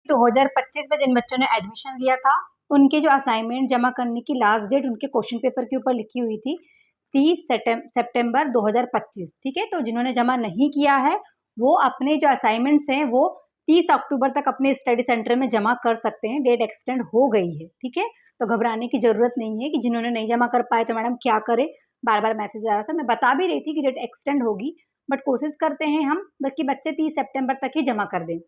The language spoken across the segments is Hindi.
2025 में जिन बच्चों ने एडमिशन लिया था, उनके जो असाइनमेंट जमा करने की लास्ट डेट उनके क्वेश्चन पेपर के ऊपर लिखी हुई थी 30 सितंबर 2025, ठीक है। तो जिन्होंने जमा नहीं किया है वो अपने जो असाइनमेंट्स हैं वो 30 अक्टूबर तक अपने स्टडी सेंटर में जमा कर सकते हैं। डेट एक्सटेंड हो गई है, ठीक है। तो घबराने की जरूरत नहीं है कि जिन्होंने नहीं जमा कर पाए तो मैडम क्या करें, बार बार मैसेज आ रहा था। मैं बता भी रही थी कि डेट एक्सटेंड होगी, बट कोशिश करते हैं हम कि बच्चे 30 सितंबर तक ही जमा कर दें,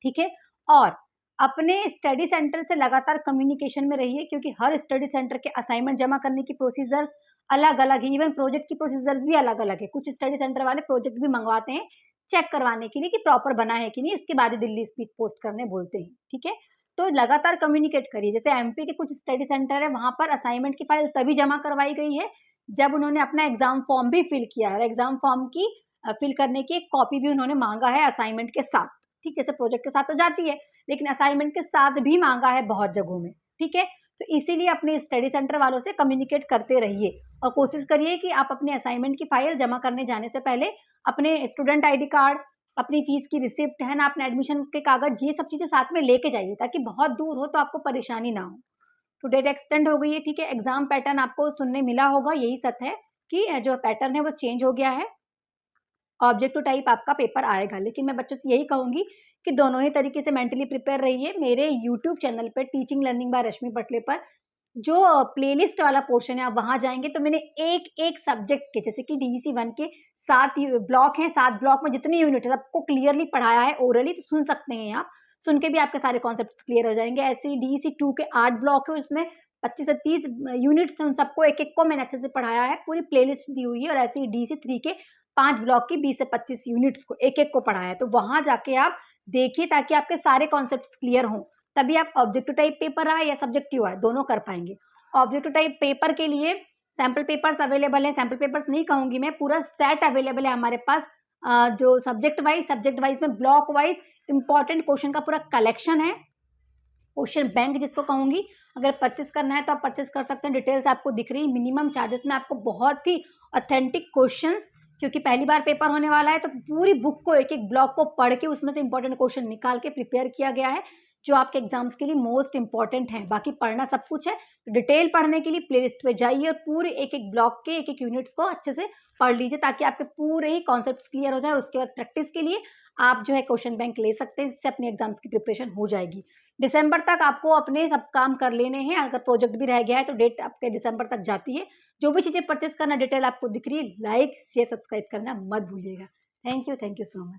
ठीक है। और अपने स्टडी सेंटर से लगातार कम्युनिकेशन में रहिए, क्योंकि हर स्टडी सेंटर के असाइनमेंट जमा करने की प्रोसीजर्स अलग-अलग है, इवन प्रोजेक्ट की प्रोसीजर्स भी अलग-अलग है। कुछ स्टडी सेंटर वाले प्रोजेक्ट भी मंगवाते हैं चेक करवाने के लिए कि प्रॉपर बना है कि नहीं, उसके बाद ही दिल्ली स्पीड पोस्ट करने बोलते हैं, ठीक है। तो लगातार कम्युनिकेट करिए। जैसे एमपी के कुछ स्टडी सेंटर है, वहां पर असाइनमेंट की फाइल तभी जमा करवाई गई है जब उन्होंने अपना एग्जाम फॉर्म भी फिल किया है। एग्जाम फॉर्म की फिल करने की एक कॉपी भी उन्होंने मांगा है असाइनमेंट के साथ, ठीक। जैसे प्रोजेक्ट के साथ तो जाती है, लेकिन असाइनमेंट के साथ भी मांगा है बहुत जगहों में, ठीक है। तो इसीलिए अपने स्टडी सेंटर वालों से कम्युनिकेट करते रहिए और कोशिश करिए कि आप अपने असाइनमेंट की फाइल जमा करने जाने से पहले अपने स्टूडेंट आईडी कार्ड, अपनी फीस की रिसिप्ट है ना, अपने एडमिशन के कागज, ये सब चीजें साथ में लेके जाइए ताकि बहुत दूर हो तो आपको परेशानी ना हो। तो डेट एक्सटेंड हो गई है, ठीक है। एग्जाम पैटर्न आपको सुनने मिला होगा, यही सच है कि जो पैटर्न है वो चेंज हो गया है। ऑब्जेक्टिव टाइप आपका पेपर आएगा, लेकिन मैं बच्चों से यही कहूंगी कि दोनों ही तरीके से मेंटली प्रिपेयर रहिए। मेरे यूट्यूब चैनल पे टीचिंग लर्निंग बाय रश्मि पटले पर जो प्लेलिस्ट वाला पोर्शन है, आप वहां जाएंगे तो मैंने एक एक सब्जेक्ट के, जैसे कि डीईसी 1 के 7 ब्लॉक हैं, 7 ब्लॉक में जितनी यूनिट है सबको क्लियरली पढ़ाया है ओरली, तो सुन सकते हैं आप। सुन के भी आपके सारे कॉन्सेप्ट क्लियर हो जाएंगे। ऐसे ही डीईसी 2 के 8 ब्लॉक है, उसमें 25 से 30 यूनिट्स हैं, उन सबको एक एक को मैंने अच्छे से पढ़ाया है, पूरी प्लेलिस्ट दी हुई है। और ऐसे ही डीईसी 3 के 5 ब्लॉक की 20 से 25 यूनिट्स को एक एक को पढ़ाया है। तो वहां जाके आप देखिए ताकि आपके सारे कॉन्सेप्ट क्लियर हों, तभी आप ऑब्जेक्टिव टाइप पेपर आए या सब्जेक्टिव आए दोनों कर पाएंगे। ऑब्जेक्टिव टाइप पेपर के लिए सैंपल पेपर्स अवेलेबल है, सैंपल पेपर्स नहीं कहूंगी मैं, पूरा सेट अवेलेबल है हमारे पास। जो सब्जेक्ट वाइज में ब्लॉक वाइज इंपॉर्टेंट क्वेश्चन का पूरा कलेक्शन है। क्वेश्चन बैंक जिसको कहूंगी, अगर परचेस करना है तो आप परचेस कर सकते हैं। डिटेल्स आपको दिख रही है। मिनिमम चार्जेस में आपको बहुत ही ऑथेंटिक क्वेश्चंस, क्योंकि पहली बार पेपर होने वाला है तो पूरी बुक को एक एक ब्लॉक को पढ़ के उसमें से इंपॉर्टेंट क्वेश्चन निकाल के प्रिपेयर किया गया है जो आपके एग्जाम्स के लिए मोस्ट इंपॉर्टेंट है। बाकी पढ़ना सब कुछ है, डिटेल पढ़ने के लिए प्लेलिस्ट पे जाइए और पूरे एक एक ब्लॉक के एक एक यूनिट्स को अच्छे से पढ़ लीजिए ताकि आपके पूरे ही कॉन्सेप्ट क्लियर हो जाए। उसके बाद प्रैक्टिस के लिए आप जो है क्वेश्चन बैंक ले सकते हैं, इससे अपने एग्जाम्स की प्रिपरेशन हो जाएगी। दिसंबर तक आपको अपने सब काम कर लेने हैं। अगर प्रोजेक्ट भी रह गया है तो डेट आपके दिसंबर तक जाती है। जो भी चीजें परचेस करना डिटेल आपको दिख रही है, लाइक शेयर सब्सक्राइब करना मत भूलिएगा। Thank you so much.